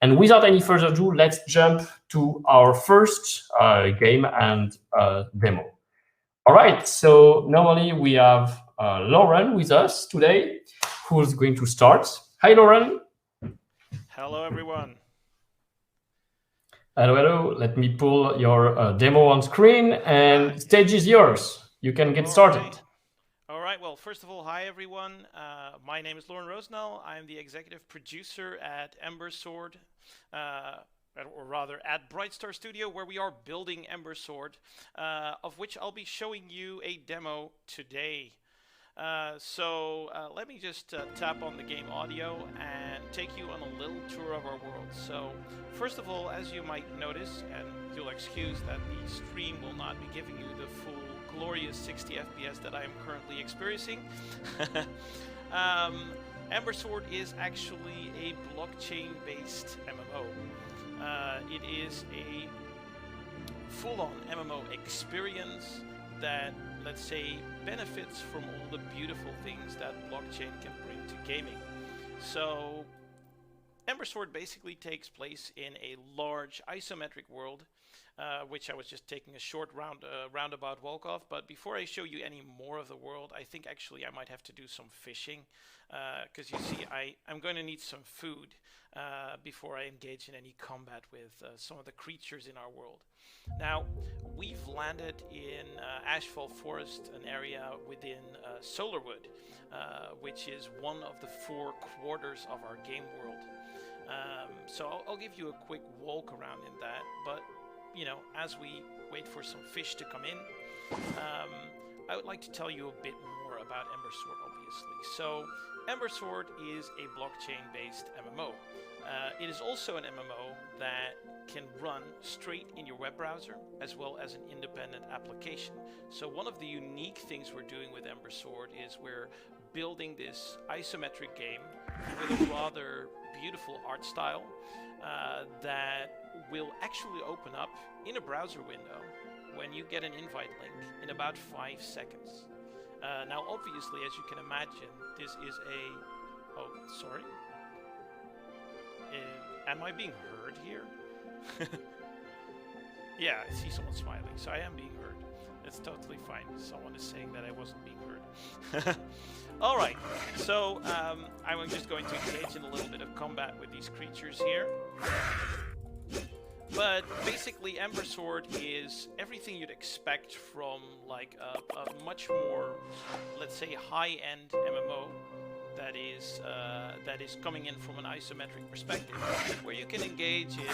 And without any further ado, let's jump to our first game and demo. All right, so normally we have Loren with us today, who's going to start. Hi, Loren. Hello, everyone. Hello, hello. Let me pull your demo on screen, and stage is yours. You can get started. All right. Well, first of all, hi, everyone. My name is Loren Rosenell. I'm the executive producer at Ember Sword, or rather at Brightstar Studio, where we are building Ember Sword, of which I'll be showing you a demo today. So let me just tap on the game audio and take you on a little tour of our world. So first of all, as you might notice, and you'll excuse that the stream will not be giving you the full glorious 60 FPS that I am currently experiencing. Ember Sword is actually a blockchain-based MMO. It is a full-on MMO experience that, let's say, benefits from all the beautiful things that blockchain can bring to gaming. So Ember Sword basically takes place in a large isometric world, which I was just taking a short roundabout walk of. But before I show you any more of the world, I think actually I might have to do some fishing, because you see I'm going to need some food before I engage in any combat with some of the creatures in our world. Now, we've landed in Ashfall Forest, an area within Solarwood, which is one of the 4 quarters of our game world. So I'll give you a quick walk around in that, but you know, as we wait for some fish to come in, I would like to tell you a bit more about Ember Sword, obviously. So Ember Sword is a blockchain-based MMO. It is also an MMO that can run straight in your web browser, as well as an independent application. So one of the unique things we're doing with Ember Sword is we're building this isometric game with a rather beautiful art style that will actually open up in a browser window when you get an invite link in about 5 seconds. Now, obviously, as you can imagine, this is a... Oh, sorry. Am I being heard here? Yeah, I see someone smiling, so I am being heard. It's totally fine. Someone is saying that I wasn't being heard. All right, so I'm just going to engage in a little bit of combat with these creatures here. But basically, Ember Sword is everything you'd expect from like a much more, let's say, high-end MMO that is coming in from an isometric perspective, where you can engage in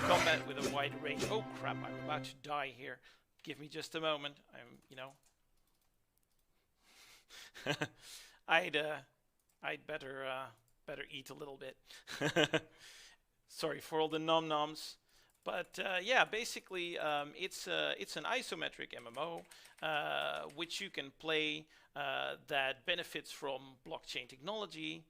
combat with a wide range. Oh crap! I'm about to die here. Give me just a moment. I'd better eat a little bit. Sorry for all the nom-noms. But yeah, basically it's an isometric MMO which you can play that benefits from blockchain technology,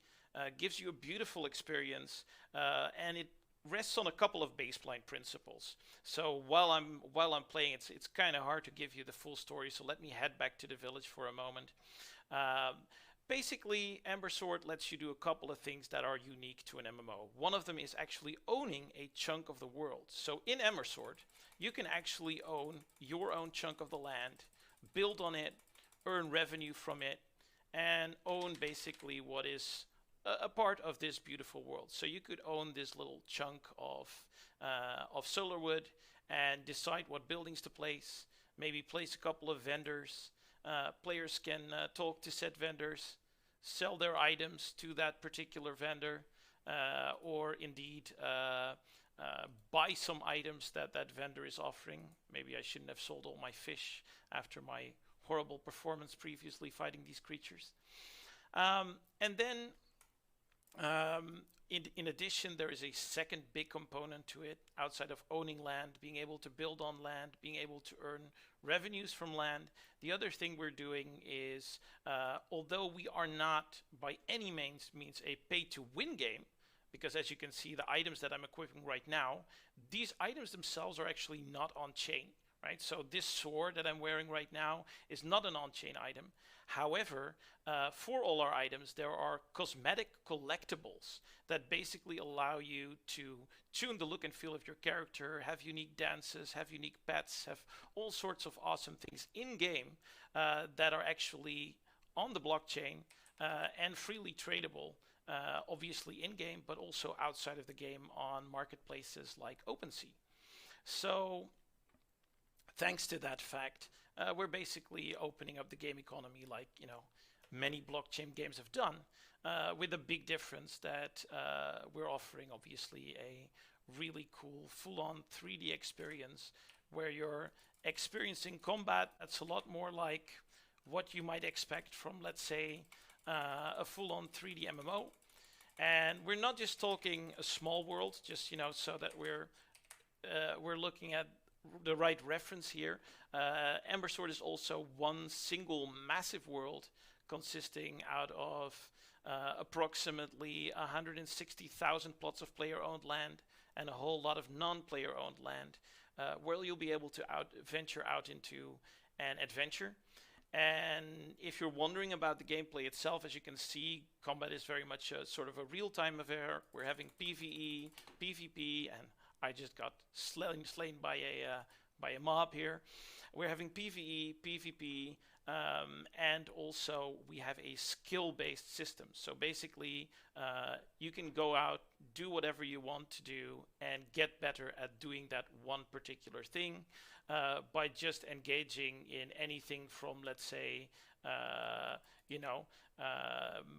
gives you a beautiful experience, and it rests on a couple of baseline principles. So while I'm playing, it's kind of hard to give you the full story. So let me head back to the village for a moment. Basically, Ember Sword lets you do a couple of things that are unique to an MMO. One of them is actually owning a chunk of the world. So in Ember Sword, you can actually own your own chunk of the land, build on it, earn revenue from it, and own basically what is a part of this beautiful world. So you could own this little chunk of Solarwood and decide what buildings to place, maybe place a couple of vendors. Players can talk to said vendors, sell their items to that particular vendor, or indeed buy some items that vendor is offering. Maybe I shouldn't have sold all my fish after my horrible performance previously fighting these creatures. And then in addition, there is a second big component to it, outside of owning land, being able to build on land, being able to earn revenues from land. The other thing we're doing is, although we are not by any means a pay-to-win game, because as you can see, the items that I'm equipping right now, these items themselves are actually not on chain. right? So this sword that I'm wearing right now is not an on-chain item. However, for all our items, there are cosmetic collectibles that basically allow you to tune the look and feel of your character, have unique dances, have unique pets, have all sorts of awesome things in-game that are actually on the blockchain and freely tradable, obviously in-game, but also outside of the game on marketplaces like OpenSea. So thanks to that fact, we're basically opening up the game economy like, many blockchain games have done, with a big difference that we're offering obviously a really cool full-on 3D experience where you're experiencing combat that's a lot more like what you might expect from, let's say, a full-on 3D MMO. And we're not just talking a small world, just so that we're looking at the right reference here. Ember Sword is also one single massive world consisting out of approximately 160,000 plots of player-owned land and a whole lot of non-player-owned land, where you'll be able to venture out into an adventure. And if you're wondering about the gameplay itself, as you can see, combat is very much a sort of a real-time affair. We're having PvE, PvP, and I just got slain by a mob here. We're having PvE, PvP, and also we have a skill-based system. So basically, you can go out, do whatever you want to do, and get better at doing that one particular thing by just engaging in anything from, let's say,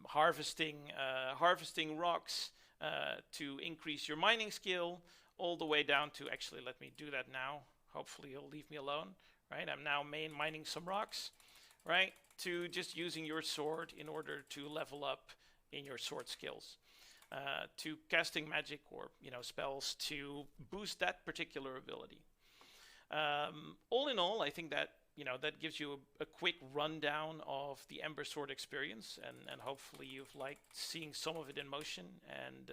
harvesting rocks to increase your mining skill, all the way down to, actually, let me do that now. Hopefully you'll leave me alone, right? I'm now mining some rocks, right? To just using your sword in order to level up in your sword skills. To casting magic or, spells to boost that particular ability. All in all, I think that, that gives you a quick rundown of the Ember Sword experience, and hopefully you've liked seeing some of it in motion, and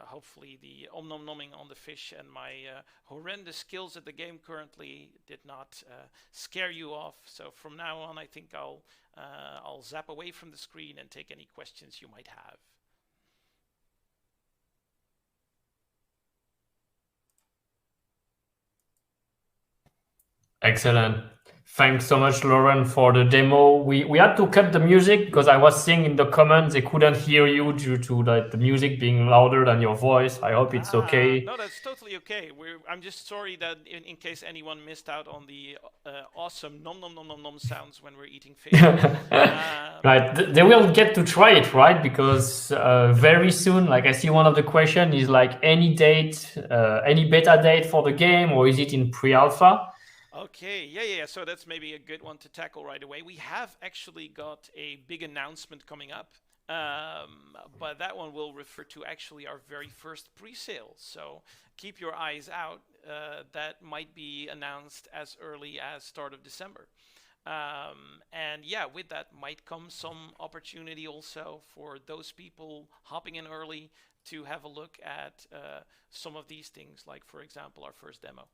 hopefully the om-nom-nomming on the fish and my horrendous skills at the game currently did not scare you off. So from now on, I think I'll zap away from the screen and take any questions you might have. Excellent. Thanks so much, Loren, for the demo. We had to cut the music because I was seeing in the comments they couldn't hear you due to the music being louder than your voice. I hope it's okay. No, that's totally okay. I'm just sorry that in case anyone missed out on the awesome nom nom nom nom nom sounds when we're eating fish. Right, they will get to try it, right? Because very soon, like I see one of the question is like any date, any beta date for the game, or is it in pre-alpha? Okay, yeah. So that's maybe a good one to tackle right away. We have actually got a big announcement coming up, but that one will refer to actually our very first pre-sale. So keep your eyes out. That might be announced as early as start of December. And yeah, with that might come some opportunity also for those people hopping in early to have a look at some of these things, like, for example, our first demo.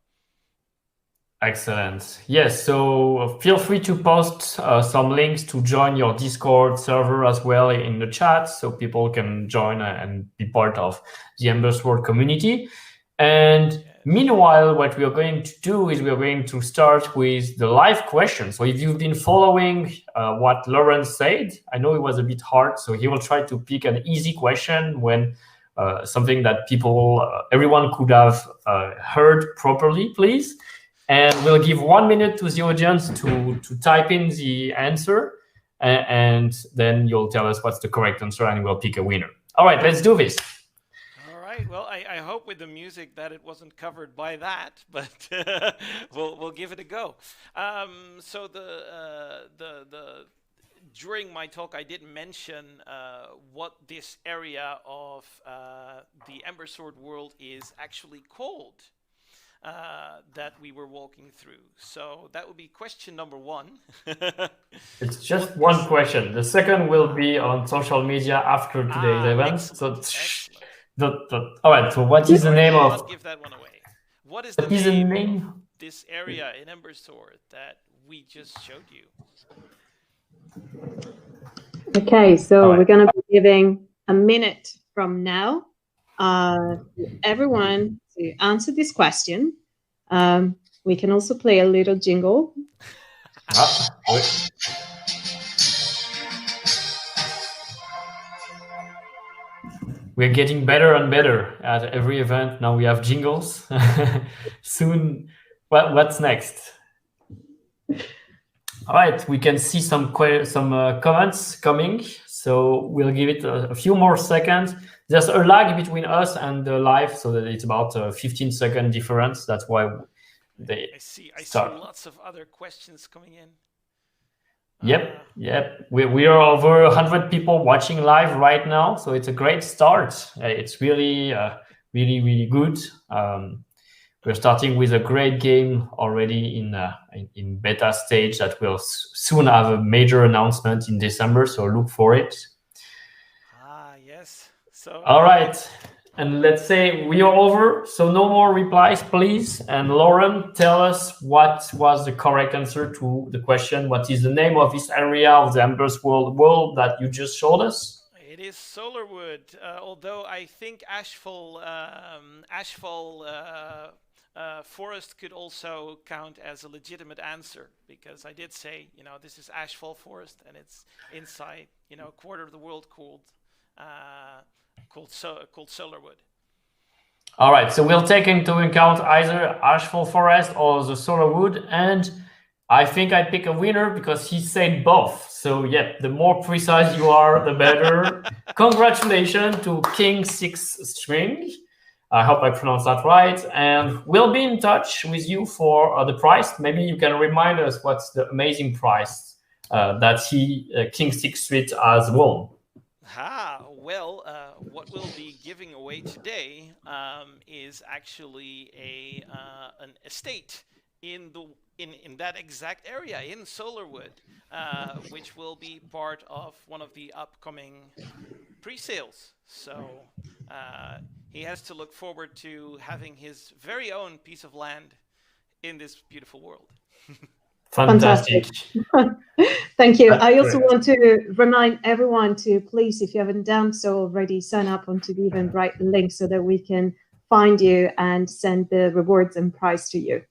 Excellent. Yes, so feel free to post some links to join your Discord server as well in the chat so people can join and be part of the Ember Sword community. And meanwhile, what we are going to do is we are going to start with the live questions. So if you've been following what Loren said, I know it was a bit hard, so he will try to pick an easy question when something that everyone could have heard properly, please. And we'll give 1 minute to the audience to type in the answer, and then you'll tell us what's the correct answer, and we'll pick a winner. All right, let's do this. All right. Well, I hope with the music that it wasn't covered by that, but we'll give it a go. So during my talk, I did mention what this area of the Ember Sword world is actually called. That we were walking through. So that would be question number 1. It's just one question. The second will be on social media after today's event. Excellent. All right. So what is the name of? Not give that one away. What is the name this area in Ember Sword that we just showed you. Okay, so we're going to be giving a minute from now everyone to answer this question. We can also play a little jingle. We're getting better and better at every event. Now we have jingles. Soon, what's next? All right, we can see some comments coming, so we'll give it a few more seconds. There's a lag between us and the live, so that it's about a 15-second difference. That's why they I see lots of other questions coming in. Yep. We are over 100 people watching live right now, so it's a great start. It's really, really good. We're starting with a great game already in beta stage that will soon have a major announcement in December, so look for it. Yes. So. All right. And let's say we are over, so no more replies, please. And Loren, tell us what was the correct answer to the question. What is the name of this area of the Ember Sword world that you just showed us? It is Solarwood, although I think Ashfall Forest could also count as a legitimate answer, because I did say, this is Ashfall Forest, and it's inside, a quarter of the world called Solarwood. All right, so we'll take into account either Ashfall Forest or the Solarwood, and I think I pick a winner because he said both. So yeah, the more precise you are, the better. Congratulations to King 6 String. I hope I pronounced that right, and we'll be in touch with you for the prize. Maybe you can remind us what's the amazing prize that King 6 Street has won. Well, what we'll be giving away today is actually an estate in that exact area in Solarwood, which will be part of one of the upcoming pre-sales. So he has to look forward to having his very own piece of land in this beautiful world. Fantastic. Thank you. I also want to remind everyone to please, if you haven't done so already, sign up onto the Eventbrite link so that we can find you and send the rewards and prize to you.